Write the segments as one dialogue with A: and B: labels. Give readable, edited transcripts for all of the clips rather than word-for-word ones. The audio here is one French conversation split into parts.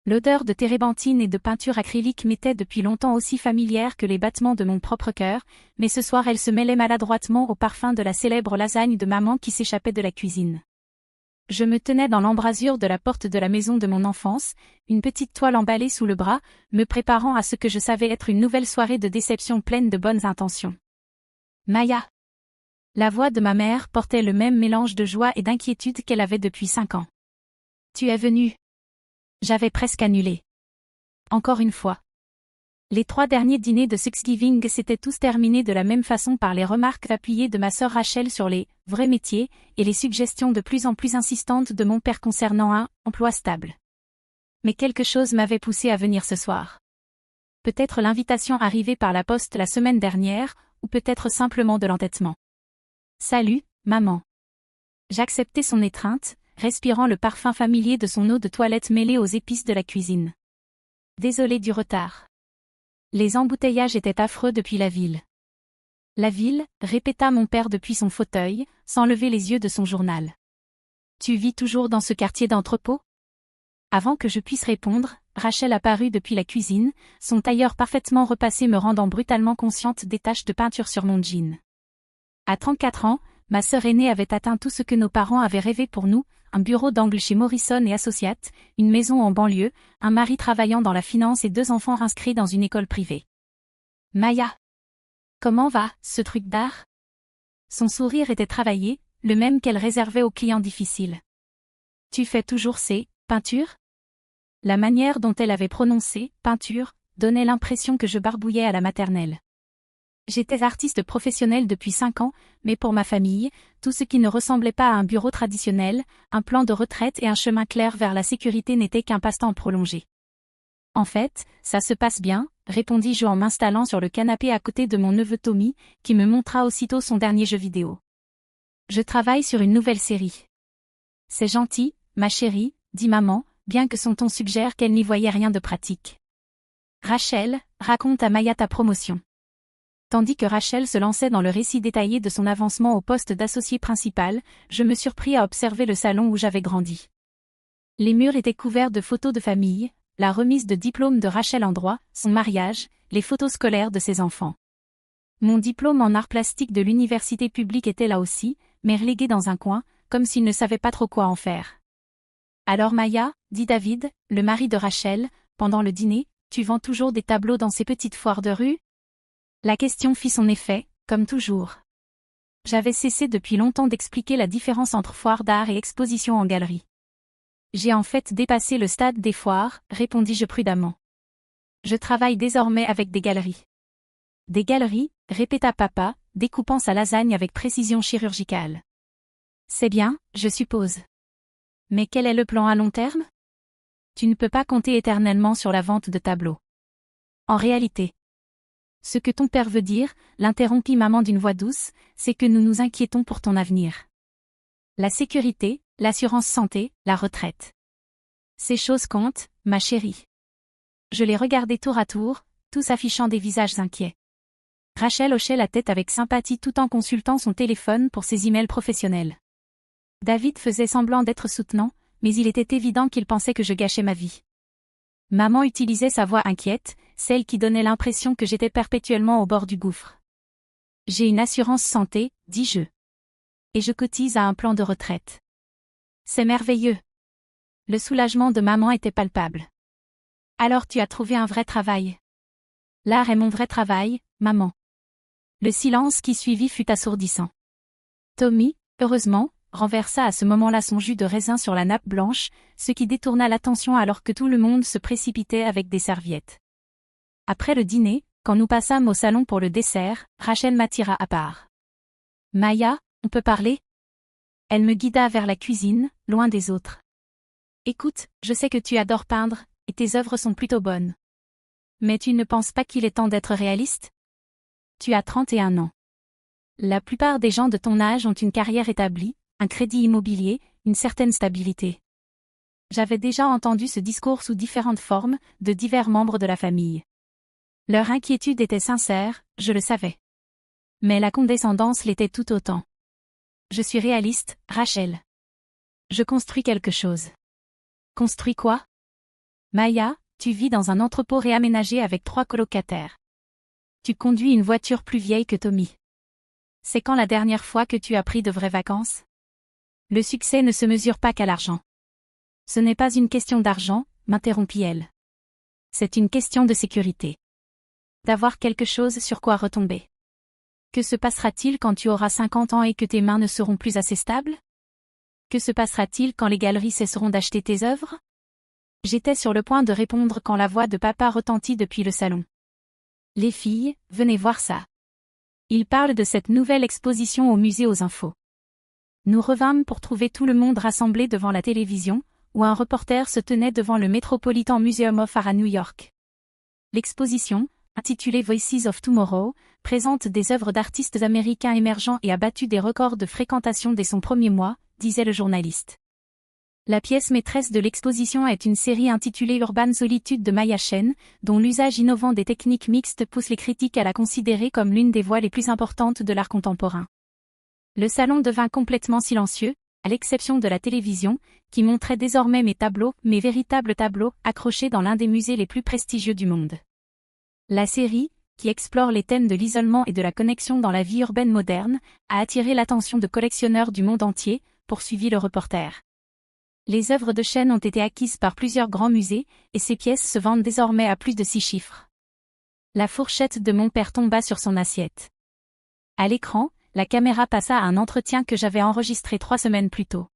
A: L'odeur de térébenthine et de peinture acrylique m'était depuis longtemps aussi familière que les battements de mon propre cœur, mais ce soir elle se mêlait maladroitement au parfum de la célèbre lasagne de maman qui s'échappait de la cuisine. Je me tenais dans l'embrasure de la porte de la maison de mon enfance, une petite toile emballée sous le bras, me préparant à ce que je savais être une nouvelle soirée de déception pleine de bonnes intentions. Maya. La voix de ma mère portait le même mélange de joie et d'inquiétude qu'elle avait depuis 5 ans. Tu es venue. J'avais presque annulé. Encore une fois. Les 3 derniers dîners de Thanksgiving s'étaient tous terminés de la même façon par les remarques appuyées de ma sœur Rachel sur les « vrais métiers » et les suggestions de plus en plus insistantes de mon père concernant un « emploi stable ». Mais quelque chose m'avait poussé à venir ce soir. Peut-être l'invitation arrivée par la poste la semaine dernière, ou peut-être simplement de l'entêtement. Salut, maman. J'acceptais son étreinte, respirant le parfum familier de son eau de toilette mêlée aux épices de la cuisine. Désolée du retard. Les embouteillages étaient affreux depuis la ville. La ville, répéta mon père depuis son fauteuil, sans lever les yeux de son journal. Tu vis toujours dans ce quartier d'entrepôt ? Avant que je puisse répondre, Rachel apparut depuis la cuisine, son tailleur parfaitement repassé me rendant brutalement consciente des taches de peinture sur mon jean. À 34 ans, ma sœur aînée avait atteint tout ce que nos parents avaient rêvé pour nous, un bureau d'angle chez Morrison et Associates, une maison en banlieue, un mari travaillant dans la finance et 2 enfants inscrits dans une école privée. Maya. Comment va, ce truc d'art ? Son sourire était travaillé, le même qu'elle réservait aux clients difficiles. Tu fais toujours ces peintures ? La manière dont elle avait prononcé « peinture » donnait l'impression que je barbouillais à la maternelle. J'étais artiste professionnelle depuis 5 ans, mais pour ma famille, tout ce qui ne ressemblait pas à un bureau traditionnel, un plan de retraite et un chemin clair vers la sécurité n'était qu'un passe-temps prolongé. En fait, ça se passe bien, répondis-je en m'installant sur le canapé à côté de mon neveu Tommy, qui me montra aussitôt son dernier jeu vidéo. Je travaille sur une nouvelle série. C'est gentil, ma chérie, dit maman, bien que son ton suggère qu'elle n'y voyait rien de pratique. Rachel, raconte à Maya ta promotion. Tandis que Rachel se lançait dans le récit détaillé de son avancement au poste d'associé principal, je me surpris à observer le salon où j'avais grandi. Les murs étaient couverts de photos de famille, la remise de diplôme de Rachel en droit, son mariage, les photos scolaires de ses enfants. Mon diplôme en art plastique de l'université publique était là aussi, mais relégué dans un coin, comme s'il ne savait pas trop quoi en faire. Alors Maya, dit David, le mari de Rachel, pendant le dîner, tu vends toujours des tableaux dans ces petites foires de rue ? La question fit son effet, comme toujours. J'avais cessé depuis longtemps d'expliquer la différence entre foire d'art et exposition en galerie. J'ai en fait dépassé le stade des foires, répondis-je prudemment. Je travaille désormais avec des galeries. Des galeries, répéta papa, découpant sa lasagne avec précision chirurgicale. C'est bien, je suppose. Mais quel est le plan à long terme ? Tu ne peux pas compter éternellement sur la vente de tableaux. En réalité. Ce que ton père veut dire, l'interrompit maman d'une voix douce, c'est que nous nous inquiétons pour ton avenir. La sécurité, l'assurance santé, la retraite. Ces choses comptent, ma chérie. Je les regardais tour à tour, tous affichant des visages inquiets. Rachel hochait la tête avec sympathie tout en consultant son téléphone pour ses emails professionnels. David faisait semblant d'être soutenant, mais il était évident qu'il pensait que je gâchais ma vie. Maman utilisait sa voix inquiète, celle qui donnait l'impression que j'étais perpétuellement au bord du gouffre. J'ai une assurance santé, dis-je. Et je cotise à un plan de retraite. C'est merveilleux. Le soulagement de maman était palpable. Alors tu as trouvé un vrai travail. L'art est mon vrai travail, maman. Le silence qui suivit fut assourdissant. Tommy, heureusement, renversa à ce moment-là son jus de raisin sur la nappe blanche, ce qui détourna l'attention alors que tout le monde se précipitait avec des serviettes. Après le dîner, quand nous passâmes au salon pour le dessert, Rachel m'attira à part. Maya, on peut parler ? Elle me guida vers la cuisine, loin des autres. Écoute, je sais que tu adores peindre, et tes œuvres sont plutôt bonnes. Mais tu ne penses pas qu'il est temps d'être réaliste ? Tu as 31 ans. La plupart des gens de ton âge ont une carrière établie, un crédit immobilier, une certaine stabilité. J'avais déjà entendu ce discours sous différentes formes, de divers membres de la famille. Leur inquiétude était sincère, je le savais. Mais la condescendance l'était tout autant. Je suis réaliste, Rachel. Je construis quelque chose. Construis quoi ? Maya, tu vis dans un entrepôt réaménagé avec 3 colocataires. Tu conduis une voiture plus vieille que Tommy. C'est quand la dernière fois que tu as pris de vraies vacances? Le succès ne se mesure pas qu'à l'argent. Ce n'est pas une question d'argent, m'interrompit-elle. C'est une question de sécurité. D'avoir quelque chose sur quoi retomber. Que se passera-t-il quand tu auras 50 ans et que tes mains ne seront plus assez stables? Que se passera-t-il quand les galeries cesseront d'acheter tes œuvres? J'étais sur le point de répondre quand la voix de papa retentit depuis le salon. Les filles, venez voir ça. Il parle de cette nouvelle exposition au musée aux infos. Nous revînmes pour trouver tout le monde rassemblé devant la télévision, où un reporter se tenait devant le Metropolitan Museum of Art à New York. L'exposition, intitulée Voices of Tomorrow, présente des œuvres d'artistes américains émergents et a battu des records de fréquentation dès son premier mois, disait le journaliste. La pièce maîtresse de l'exposition est une série intitulée Urban Solitude de Maya Chen, dont l'usage innovant des techniques mixtes pousse les critiques à la considérer comme l'une des voix les plus importantes de l'art contemporain. Le salon devint complètement silencieux, à l'exception de la télévision, qui montrait désormais mes véritables tableaux, accrochés dans l'un des musées les plus prestigieux du monde. La série, qui explore les thèmes de l'isolement et de la connexion dans la vie urbaine moderne, a attiré l'attention de collectionneurs du monde entier, poursuivit le reporter. Les œuvres de Chen ont été acquises par plusieurs grands musées, et ces pièces se vendent désormais à plus de 6 chiffres. La fourchette de mon père tomba sur son assiette. À l'écran, la caméra passa à un entretien que j'avais enregistré 3 semaines plus tôt.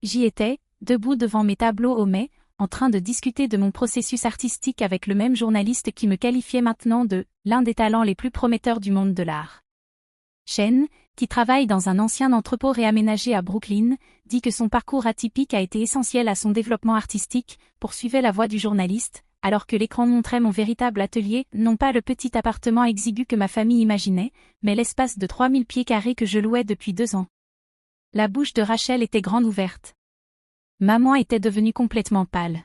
A: J'y étais, debout devant mes tableaux au mai, en train de discuter de mon processus artistique avec le même journaliste qui me qualifiait maintenant de « l'un des talents les plus prometteurs du monde de l'art ». Chen, qui travaille dans un ancien entrepôt réaménagé à Brooklyn, dit que son parcours atypique a été essentiel à son développement artistique, poursuivait la voix du journaliste, alors que l'écran montrait mon véritable atelier, non pas le petit appartement exigu que ma famille imaginait, mais l'espace de 3000 pieds carrés que je louais depuis 2 ans. La bouche de Rachel était grande ouverte. Maman était devenue complètement pâle.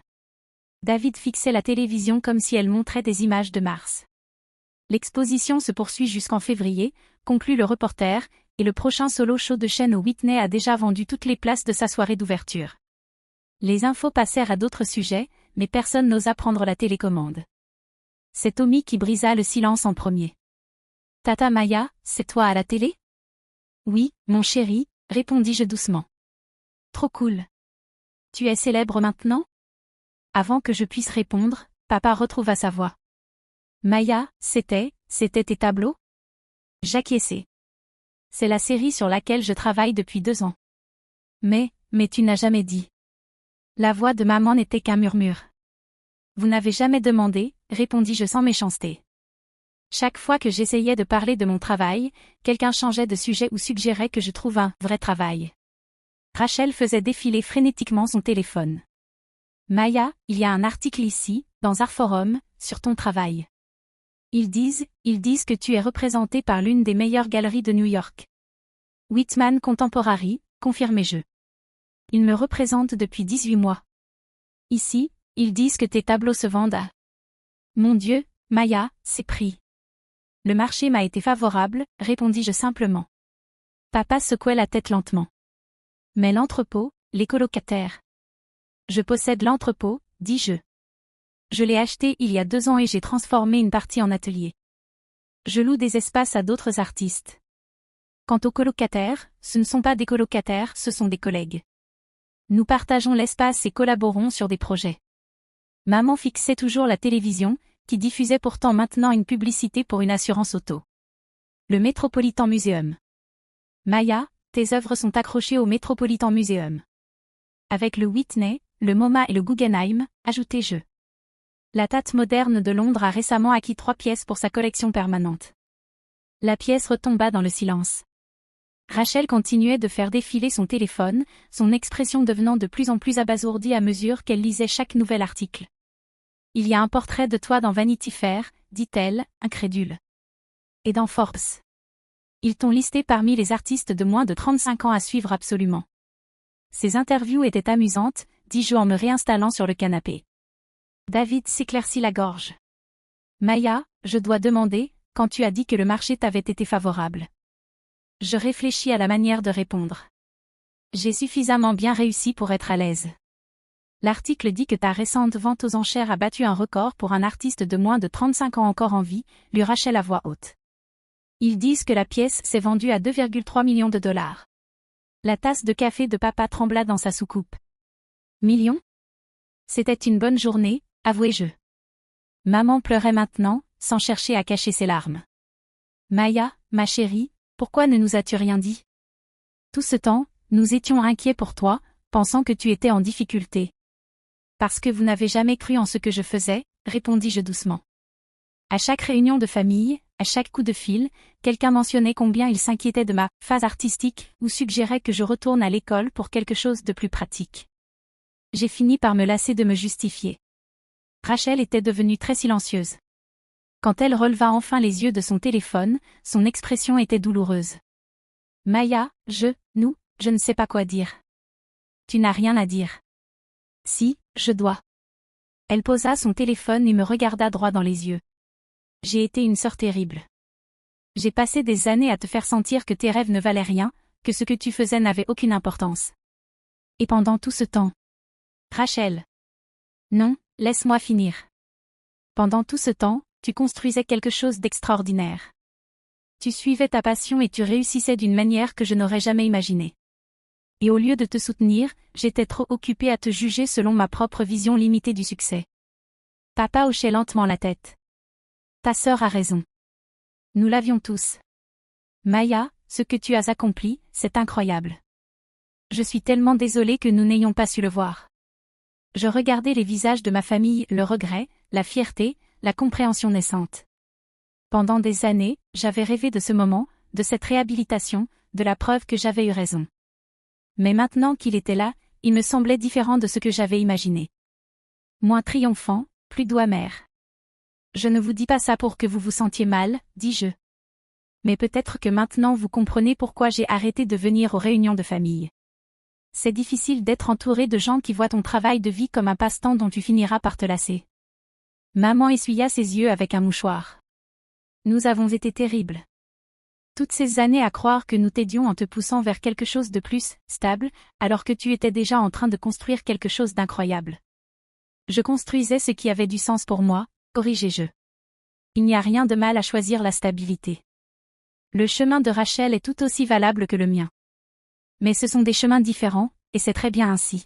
A: David fixait la télévision comme si elle montrait des images de Mars. L'exposition se poursuit jusqu'en février, conclut le reporter, et le prochain solo show de Chen au Whitney a déjà vendu toutes les places de sa soirée d'ouverture. Les infos passèrent à d'autres sujets, mais personne n'osa prendre la télécommande. C'est Tommy qui brisa le silence en premier. « Tata Maya, c'est toi à la télé ?»« Oui, mon chéri, répondis-je doucement. »« Trop cool. Tu es célèbre maintenant ?» Avant que je puisse répondre, papa retrouva sa voix. « Maya, c'était tes tableaux ?» J'acquiesçai. « C'est la série sur laquelle je travaille depuis 2 ans. »« Mais tu n'as jamais dit. » La voix de maman n'était qu'un murmure. « Vous n'avez jamais demandé, répondis-je sans méchanceté. » Chaque fois que j'essayais de parler de mon travail, quelqu'un changeait de sujet ou suggérait que je trouve un vrai travail. Rachel faisait défiler frénétiquement son téléphone. « Maya, il y a un article ici, dans Artforum, sur ton travail. Ils disent que tu es représentée par l'une des meilleures galeries de New York. Whitman Contemporary, confirmai-je. Ils me représentent depuis 18 mois. Ici, ils disent que tes tableaux se vendent à... Mon Dieu, Maya, c'est pris. Le marché m'a été favorable, répondis-je simplement. Papa secouait la tête lentement. Mais l'entrepôt, les colocataires. Je possède l'entrepôt, dis-je. Je l'ai acheté il y a 2 ans et j'ai transformé une partie en atelier. Je loue des espaces à d'autres artistes. Quant aux colocataires, ce ne sont pas des colocataires, ce sont des collègues. Nous partageons l'espace et collaborons sur des projets. Maman fixait toujours la télévision, qui diffusait pourtant maintenant une publicité pour une assurance auto. Le Metropolitan Museum. Maya, tes œuvres sont accrochées au Metropolitan Museum. Avec le Whitney, le MoMA et le Guggenheim, ajoutai-je. La Tate moderne de Londres a récemment acquis 3 pièces pour sa collection permanente. La pièce retomba dans le silence. Rachel continuait de faire défiler son téléphone, son expression devenant de plus en plus abasourdie à mesure qu'elle lisait chaque nouvel article. « Il y a un portrait de toi dans Vanity Fair, dit-elle, incrédule. Et dans Forbes. Ils t'ont listé parmi les artistes de moins de 35 ans à suivre absolument. » Ces interviews étaient amusantes, dis-je en me réinstallant sur le canapé. David s'éclaircit la gorge. « Maya, je dois demander, quand tu as dit que le marché t'avait été favorable. » Je réfléchis à la manière de répondre. J'ai suffisamment bien réussi pour être à l'aise. L'article dit que ta récente vente aux enchères a battu un record pour un artiste de moins de 35 ans encore en vie, lut Rachel à voix haute. Ils disent que la pièce s'est vendue à 2,3 millions de dollars. La tasse de café de papa trembla dans sa soucoupe. Millions? C'était une bonne journée, avouai-je. Maman pleurait maintenant, sans chercher à cacher ses larmes. Maya, ma chérie, pourquoi ne nous as-tu rien dit? Tout ce temps, nous étions inquiets pour toi, pensant que tu étais en difficulté. Parce que vous n'avez jamais cru en ce que je faisais, répondis-je doucement. À chaque réunion de famille, à chaque coup de fil, quelqu'un mentionnait combien il s'inquiétait de ma phase artistique ou suggérait que je retourne à l'école pour quelque chose de plus pratique. J'ai fini par me lasser de me justifier. Rachel était devenue très silencieuse. Quand elle releva enfin les yeux de son téléphone, son expression était douloureuse. Maya, je ne sais pas quoi dire. Tu n'as rien à dire. Si, je dois. Elle posa son téléphone et me regarda droit dans les yeux. J'ai été une sœur terrible. J'ai passé des années à te faire sentir que tes rêves ne valaient rien, que ce que tu faisais n'avait aucune importance. Et pendant tout ce temps. Rachel. Non, laisse-moi finir. Pendant tout ce temps, tu construisais quelque chose d'extraordinaire. Tu suivais ta passion et tu réussissais d'une manière que je n'aurais jamais imaginée. Et au lieu de te soutenir, j'étais trop occupée à te juger selon ma propre vision limitée du succès. Papa hochait lentement la tête. Ta sœur a raison. Nous l'avions tous. Maya, ce que tu as accompli, c'est incroyable. Je suis tellement désolée que nous n'ayons pas su le voir. Je regardais les visages de ma famille, le regret, la fierté, la compréhension naissante. Pendant des années, j'avais rêvé de ce moment, de cette réhabilitation, de la preuve que j'avais eu raison. Mais maintenant qu'il était là, il me semblait différent de ce que j'avais imaginé. Moins triomphant, plus doux amer. Je ne vous dis pas ça pour que vous vous sentiez mal, dis-je. Mais peut-être que maintenant vous comprenez pourquoi j'ai arrêté de venir aux réunions de famille. C'est difficile d'être entouré de gens qui voient ton travail de vie comme un passe-temps dont tu finiras par te lasser. Maman essuya ses yeux avec un mouchoir. Nous avons été terribles. Toutes ces années à croire que nous t'aidions en te poussant vers quelque chose de plus stable, alors que tu étais déjà en train de construire quelque chose d'incroyable. Je construisais ce qui avait du sens pour moi, corrigeai-je. Il n'y a rien de mal à choisir la stabilité. Le chemin de Rachel est tout aussi valable que le mien. Mais ce sont des chemins différents, et c'est très bien ainsi.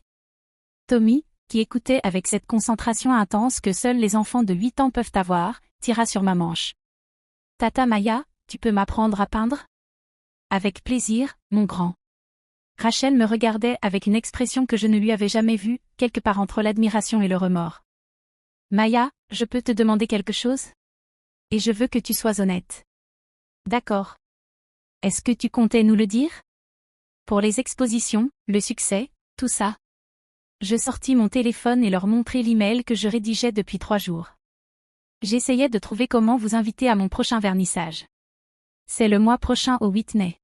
A: Tommy, qui écoutait avec cette concentration intense que seuls les enfants de 8 ans peuvent avoir, tira sur ma manche. Tata Maya, tu peux m'apprendre à peindre? Avec plaisir, mon grand. Rachel me regardait avec une expression que je ne lui avais jamais vue, quelque part entre l'admiration et le remords. Maya, je peux te demander quelque chose? Et je veux que tu sois honnête. D'accord. Est-ce que tu comptais nous le dire? Pour les expositions, le succès, tout ça. Je sortis mon téléphone et leur montrai l'email que je rédigeais depuis 3 jours. J'essayais de trouver comment vous inviter à mon prochain vernissage. C'est le mois prochain au Whitney.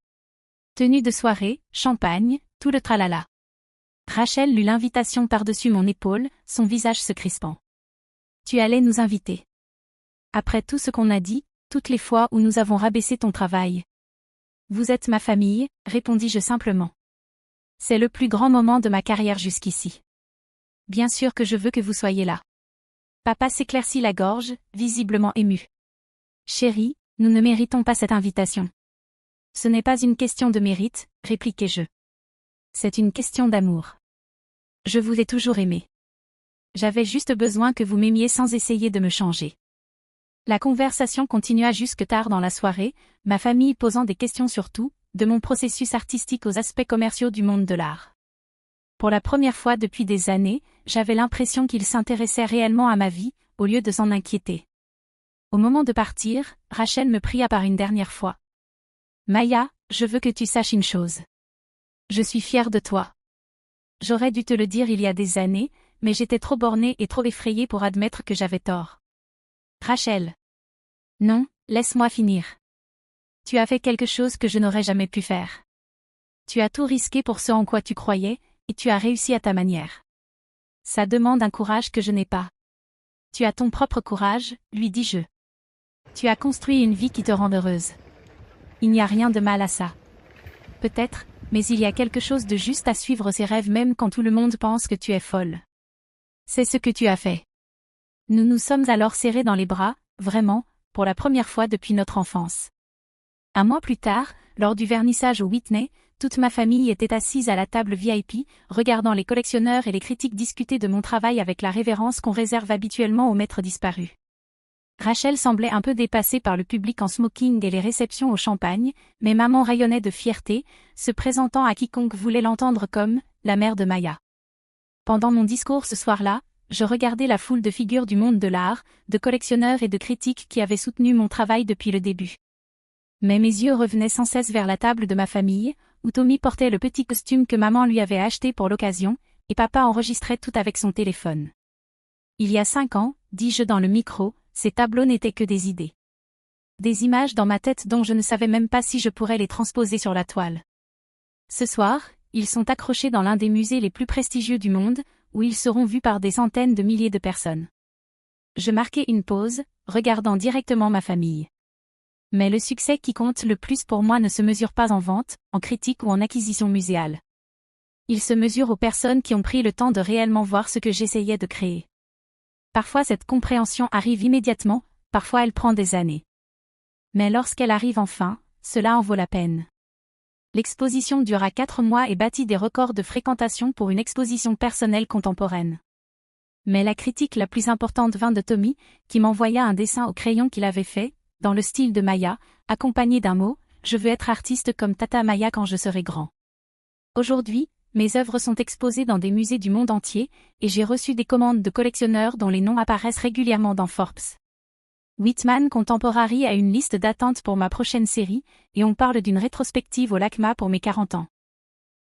A: Tenue de soirée, champagne, tout le tralala. Rachel lut l'invitation par-dessus mon épaule, son visage se crispant. Tu allais nous inviter. Après tout ce qu'on a dit, toutes les fois où nous avons rabaissé ton travail. Vous êtes ma famille, répondis-je simplement. C'est le plus grand moment de ma carrière jusqu'ici. Bien sûr que je veux que vous soyez là. Papa s'éclaircit la gorge, visiblement ému. Chérie, nous ne méritons pas cette invitation. Ce n'est pas une question de mérite, répliquai-je. C'est une question d'amour. Je vous ai toujours aimé. J'avais juste besoin que vous m'aimiez sans essayer de me changer. La conversation continua jusque tard dans la soirée, ma famille posant des questions sur tout, de mon processus artistique aux aspects commerciaux du monde de l'art. Pour la première fois depuis des années, j'avais l'impression qu'ils s'intéressaient réellement à ma vie, au lieu de s'en inquiéter. Au moment de partir, Rachel me pria par une dernière fois. Maya, je veux que tu saches une chose. Je suis fière de toi. J'aurais dû te le dire il y a des années, mais j'étais trop bornée et trop effrayée pour admettre que j'avais tort. Rachel. Non, laisse-moi finir. Tu as fait quelque chose que je n'aurais jamais pu faire. Tu as tout risqué pour ce en quoi tu croyais, et tu as réussi à ta manière. Ça demande un courage que je n'ai pas. Tu as ton propre courage, lui dis-je. Tu as construit une vie qui te rend heureuse. Il n'y a rien de mal à ça. Peut-être, mais il y a quelque chose de juste à suivre ses rêves même quand tout le monde pense que tu es folle. C'est ce que tu as fait. Nous nous sommes alors serrés dans les bras, vraiment, pour la première fois depuis notre enfance. Un mois plus tard, lors du vernissage au Whitney, toute ma famille était assise à la table VIP, regardant les collectionneurs et les critiques discuter de mon travail avec la révérence qu'on réserve habituellement aux maîtres disparus. Rachel semblait un peu dépassée par le public en smoking et les réceptions au champagne, mais maman rayonnait de fierté, se présentant à quiconque voulait l'entendre comme « la mère de Maya ». Pendant mon discours ce soir-là, je regardais la foule de figures du monde de l'art, de collectionneurs et de critiques qui avaient soutenu mon travail depuis le début. Mais mes yeux revenaient sans cesse vers la table de ma famille, où Tommy portait le petit costume que maman lui avait acheté pour l'occasion, et papa enregistrait tout avec son téléphone. Il y a 5 ans, dis-je dans le micro, ces tableaux n'étaient que des idées. Des images dans ma tête dont je ne savais même pas si je pourrais les transposer sur la toile. Ce soir, ils sont accrochés dans l'un des musées les plus prestigieux du monde, où ils seront vus par des centaines de milliers de personnes. Je marquai une pause, regardant directement ma famille. Mais le succès qui compte le plus pour moi ne se mesure pas en vente, en critique ou en acquisition muséale. Il se mesure aux personnes qui ont pris le temps de réellement voir ce que j'essayais de créer. Parfois cette compréhension arrive immédiatement, parfois elle prend des années. Mais lorsqu'elle arrive enfin, cela en vaut la peine. L'exposition dura 4 mois et battit des records de fréquentation pour une exposition personnelle contemporaine. Mais la critique la plus importante vint de Tommy, qui m'envoya un dessin au crayon qu'il avait fait, dans le style de Maya, accompagné d'un mot « Je veux être artiste comme Tata Maya quand je serai grand ». Aujourd'hui, mes œuvres sont exposées dans des musées du monde entier, et j'ai reçu des commandes de collectionneurs dont les noms apparaissent régulièrement dans Forbes. Whitman Contemporary a une liste d'attente pour ma prochaine série, et on parle d'une rétrospective au LACMA pour mes 40 ans.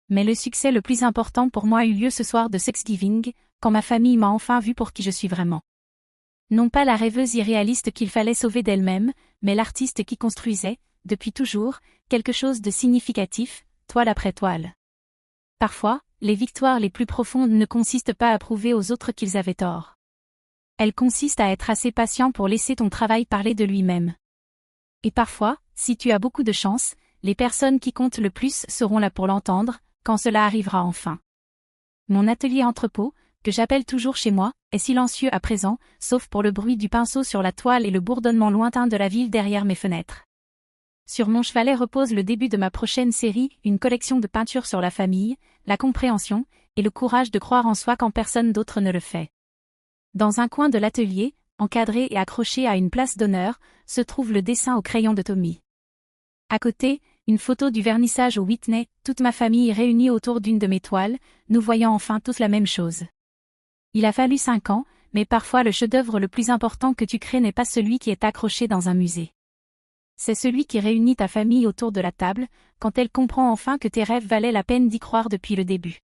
A: Mais le succès le plus important pour moi eut lieu ce soir de Thanksgiving, quand ma famille m'a enfin vu pour qui je suis vraiment. Non pas la rêveuse irréaliste qu'il fallait sauver d'elle-même, mais l'artiste qui construisait, depuis toujours, quelque chose de significatif, toile après toile. Parfois, les victoires les plus profondes ne consistent pas à prouver aux autres qu'ils avaient tort. Elles consistent à être assez patient pour laisser ton travail parler de lui-même. Et parfois, si tu as beaucoup de chance, les personnes qui comptent le plus seront là pour l'entendre, quand cela arrivera enfin. Mon atelier entrepôt, que j'appelle toujours chez moi, est silencieux à présent, sauf pour le bruit du pinceau sur la toile et le bourdonnement lointain de la ville derrière mes fenêtres. Sur mon chevalet repose le début de ma prochaine série, une collection de peintures sur la famille, la compréhension, et le courage de croire en soi quand personne d'autre ne le fait. Dans un coin de l'atelier, encadré et accroché à une place d'honneur, se trouve le dessin au crayon de Tommy. À côté, une photo du vernissage au Whitney, toute ma famille réunie autour d'une de mes toiles, nous voyant enfin tous la même chose. Il a fallu 5 ans, mais parfois le chef-d'œuvre le plus important que tu crées n'est pas celui qui est accroché dans un musée. C'est celui qui réunit ta famille autour de la table, quand elle comprend enfin que tes rêves valaient la peine d'y croire depuis le début.